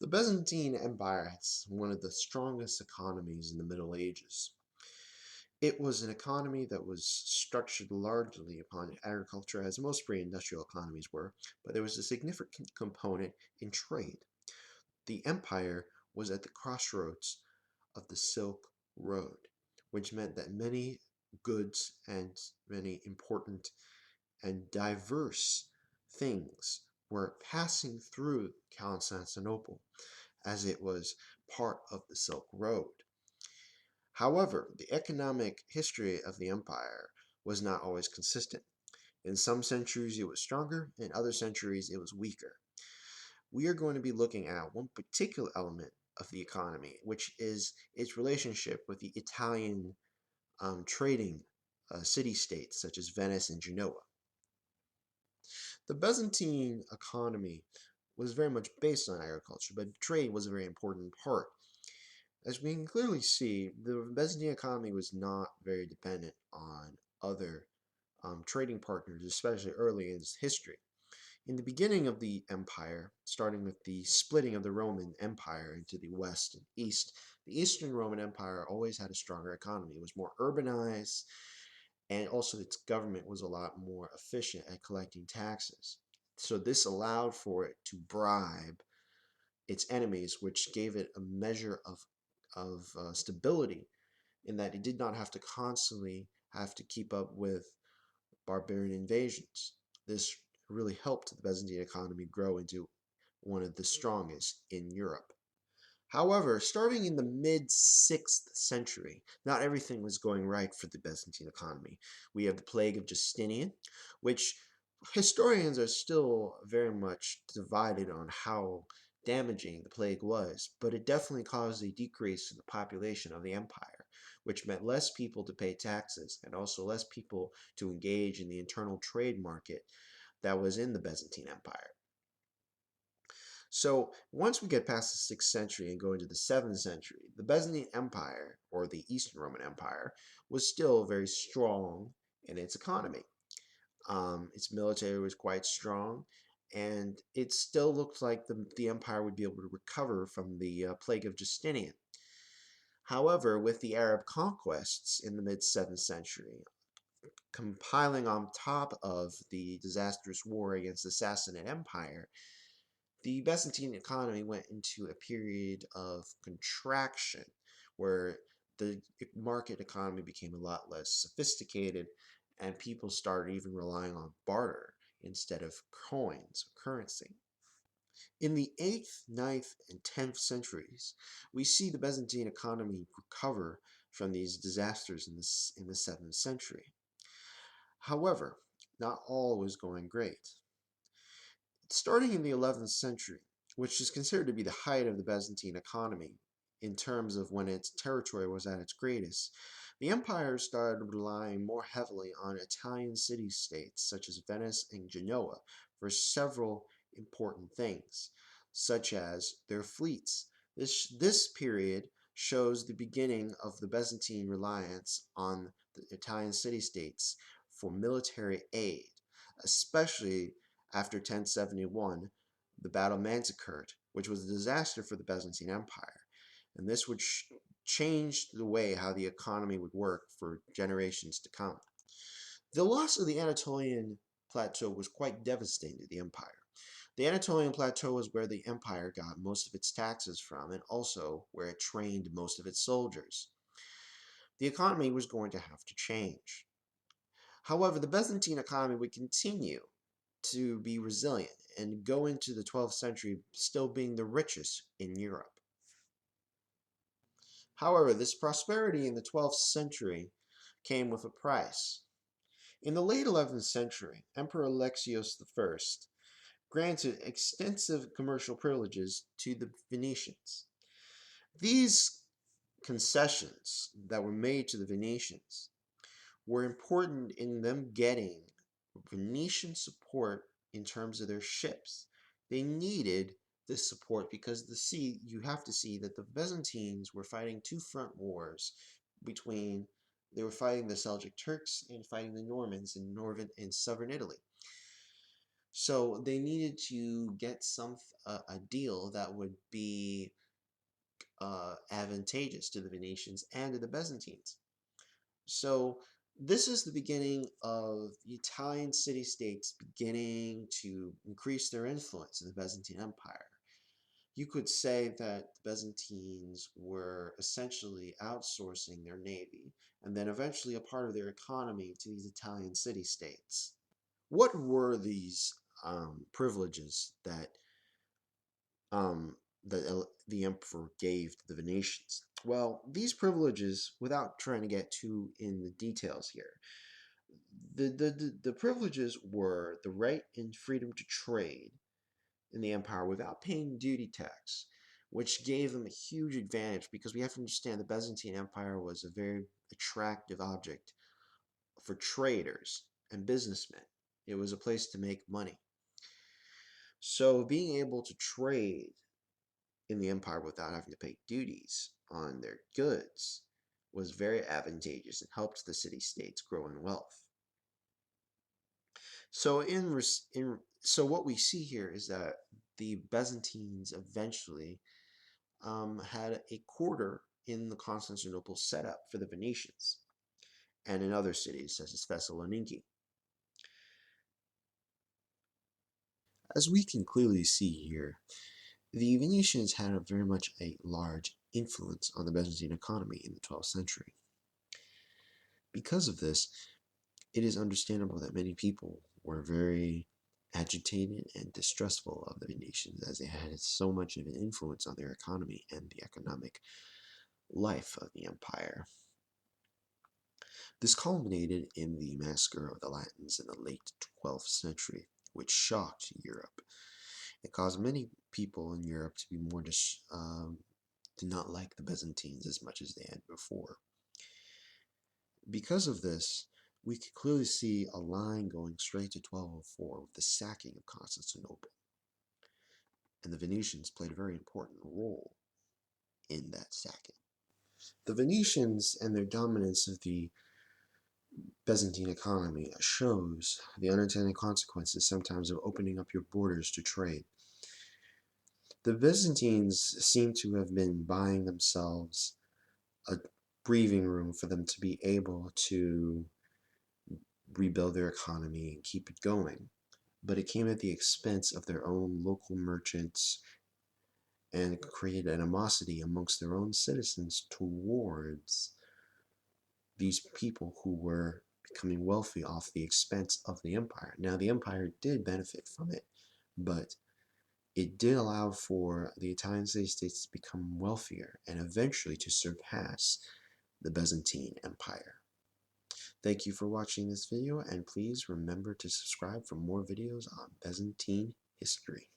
The Byzantine Empire has one of the strongest economies in the Middle Ages. It was an economy that was structured largely upon agriculture, as most pre-industrial economies were, but there was a significant component in trade. The empire was at the crossroads of the Silk Road, which meant that many goods and many important and diverse things were passing through Constantinople, as it was part of the Silk Road. However, the economic history of the empire was not always consistent. In some centuries it was stronger, in other centuries it was weaker. We are going to be looking at one particular element of the economy, which is its relationship with the Italian trading city-states such as Venice and Genoa. The Byzantine economy was very much based on agriculture, but trade was a very important part. As we can clearly see, the Byzantine economy was not very dependent on other trading partners, especially early in its history. In the beginning of the empire, starting with the splitting of the Roman Empire into the West and East, the Eastern Roman Empire always had a stronger economy. It was more urbanized, and also its government was a lot more efficient at collecting taxes. So this allowed for it to bribe its enemies, which gave it a measure of stability in that it did not have to constantly have to keep up with barbarian invasions. This really helped the Byzantine economy grow into one of the strongest in Europe. However, starting in the mid 6th century, not everything was going right for the Byzantine economy. We have the plague of Justinian, which historians are still very much divided on how damaging the plague was, but it definitely caused a decrease in the population of the empire, which meant less people to pay taxes and also less people to engage in the internal trade market that was in the Byzantine Empire. So once we get past the 6th century and go into the 7th century, the Byzantine Empire, or the Eastern Roman Empire, was still very strong in its economy. Its military was quite strong, and it still looked like the empire would be able to recover from the plague of Justinian. However, with the Arab conquests in the mid 7th century, compiling on top of the disastrous war against the Sassanid Empire, the Byzantine economy went into a period of contraction where the market economy became a lot less sophisticated and people started even relying on barter instead of coins or currency. In the 8th, 9th, and 10th centuries, we see the Byzantine economy recover from these disasters in the 7th century. However, not all was going great. Starting in the 11th century, which is considered to be the height of the Byzantine economy in terms of when its territory was at its greatest, the empire started relying more heavily on Italian city-states such as Venice and Genoa for several important things, such as their fleets. This period shows the beginning of the Byzantine reliance on the Italian city-states for military aid, especially after 1071, the Battle of Manzikert, which was a disaster for the Byzantine Empire. And this would change the way how the economy would work for generations to come. The loss of the Anatolian plateau was quite devastating to the empire. The Anatolian plateau was where the empire got most of its taxes from and also where it trained most of its soldiers. The economy was going to have to change. However, the Byzantine economy would continue to be resilient and go into the 12th century still being the richest in Europe. However, this prosperity in the 12th century came with a price. In the late 11th century, Emperor Alexios I granted extensive commercial privileges to the Venetians. These concessions that were made to the Venetians were important in them getting Venetian support in terms of their ships. They needed this support because you have to see that the Byzantines were fighting two front wars between they were fighting the Seljuk Turks and fighting the Normans in northern and southern Italy. So they needed to get a deal that would be advantageous to the Venetians and to the Byzantines. So this is the beginning of the Italian city-states beginning to increase their influence in the Byzantine Empire. You could say that the Byzantines were essentially outsourcing their navy and then eventually a part of their economy to these Italian city-states. What were these privileges that um, the emperor gave to the Venetians? Well, these privileges, without trying to get too in the details here, the privileges were the right and freedom to trade in the empire without paying duty tax, which gave them a huge advantage because we have to understand the Byzantine Empire was a very attractive object for traders and businessmen. It was a place to make money. So being able to trade in the empire without having to pay duties on their goods was very advantageous and helped the city-states grow in wealth. So so what we see here is that the Byzantines eventually had a quarter in the Constantinople set up for the Venetians and in other cities such as Thessaloniki. As we can clearly see here, the Venetians had very much a large influence on the Byzantine economy in the 12th century. Because of this, it is understandable that many people were very agitated and distrustful of the Venetians as they had so much of an influence on their economy and the economic life of the empire. This culminated in the massacre of the Latins in the late 12th century, which shocked Europe. It caused many people in Europe to be to not like the Byzantines as much as they had before. Because of this, we could clearly see a line going straight to 1204 with the sacking of Constantinople. And the Venetians played a very important role in that sacking. The Venetians and their dominance of the Byzantine economy shows the unintended consequences sometimes of opening up your borders to trade. The Byzantines seem to have been buying themselves a breathing room for them to be able to rebuild their economy and keep it going. But it came at the expense of their own local merchants and created animosity amongst their own citizens towards these people who were becoming wealthy off the expense of the empire. Now, the empire did benefit from it, but it did allow for the Italian city-states to become wealthier and eventually to surpass the Byzantine Empire. Thank you for watching this video, and please remember to subscribe for more videos on Byzantine history.